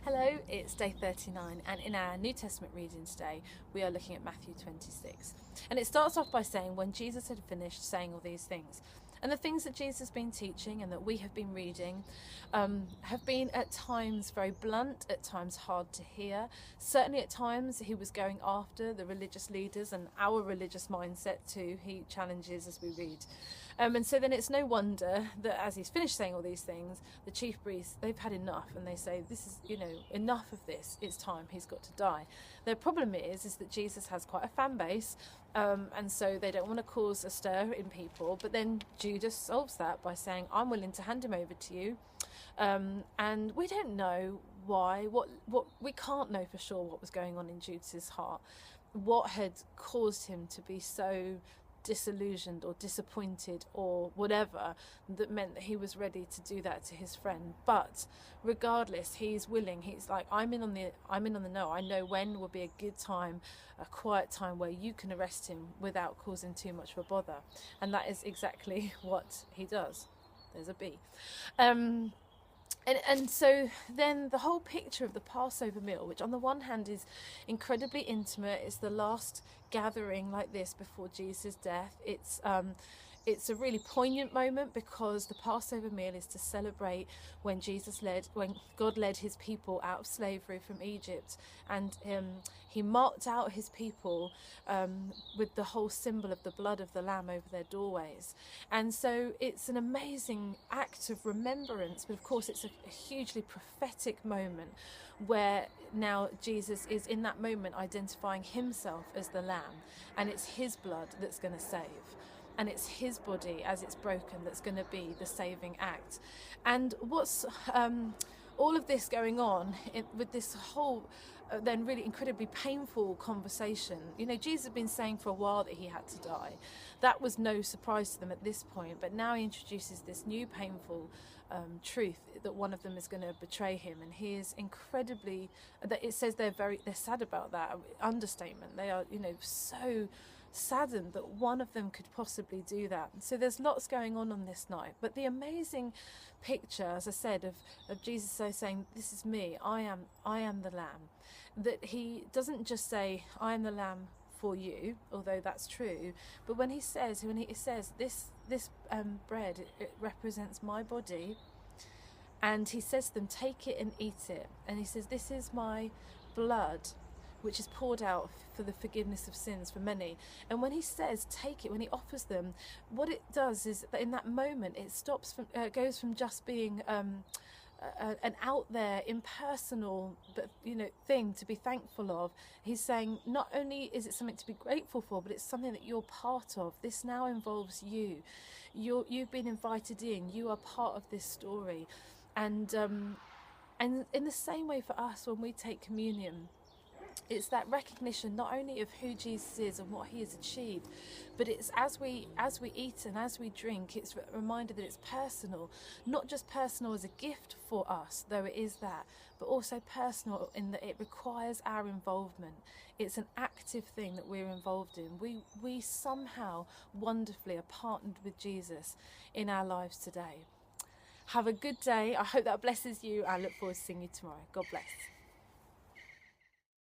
Hello, it's day 39, and in our New Testament reading today, we are looking at Matthew 26. And it starts off by saying, when Jesus had finished saying all these things, and the things that Jesus has been teaching and that we have been reading have been at times very blunt, at times hard to hear. Certainly at times he was going after the religious leaders and our religious mindset too. He challenges as we read. And so then it's no wonder that as he's finished saying all these things, the chief priests, they've had enough, and they say, this is, enough of this, it's time, he's got to die. Their problem is that Jesus has quite a fan base, and so they don't want to cause a stir in people, but then Judas solves that by saying, I'm willing to hand him over to you. And we don't know why, what we can't know for sure what was going on in Judas's heart, what had caused him to be so disillusioned or disappointed or whatever, that meant that he was ready to do that to his friend. But regardless, he's willing. He's like, I'm in on the know. I know when will be a good time, a quiet time where you can arrest him without causing too much of a bother. And that is exactly what he does. There's a B. And so then the whole picture of the Passover meal, which on the one hand is incredibly intimate, it's the last gathering like this before Jesus' death. It's a really poignant moment because the Passover meal is to celebrate when God led his people out of slavery from Egypt, and he marked out his people with the whole symbol of the blood of the lamb over their doorways. And so it's an amazing act of remembrance, but of course it's a hugely prophetic moment where now Jesus is in that moment identifying himself as the lamb, and it's his blood that's going to save. And it's his body as it's broken that's going to be the saving act. And what's all of this going on with this whole then really incredibly painful conversation. Jesus had been saying for a while that he had to die. That was no surprise to them at this point, but now he introduces this new painful truth that one of them is going to betray him, and he is incredibly, that it says they're sad about that. Understatement. They are so saddened that one of them could possibly do that. So there's lots going on this night, but the amazing picture, as I said, of Jesus saying, this is me, I am the lamb, that he doesn't just say, I am the lamb for you, although that's true, but when he says this bread, it represents my body, and he says to them, take it and eat it, and he says, this is my blood which is poured out for the forgiveness of sins for many. And when he says take it, when he offers them, what it does is that in that moment it goes from just being an out there impersonal but thing to be thankful of. He's saying not only is it something to be grateful for, but it's something that you're part of. This now involves you. You've been invited in. You are part of this story. And in the same way for us, when we take communion, it's that recognition not only of who Jesus is and what he has achieved, but it's as we eat and as we drink, it's a reminder that it's personal, not just personal as a gift for us, though it is that, but also personal in that it requires our involvement. It's an active thing that we're involved in. We somehow wonderfully are partnered with Jesus in our lives today. Have a good day. I hope that blesses you. I look forward to seeing you tomorrow. God bless.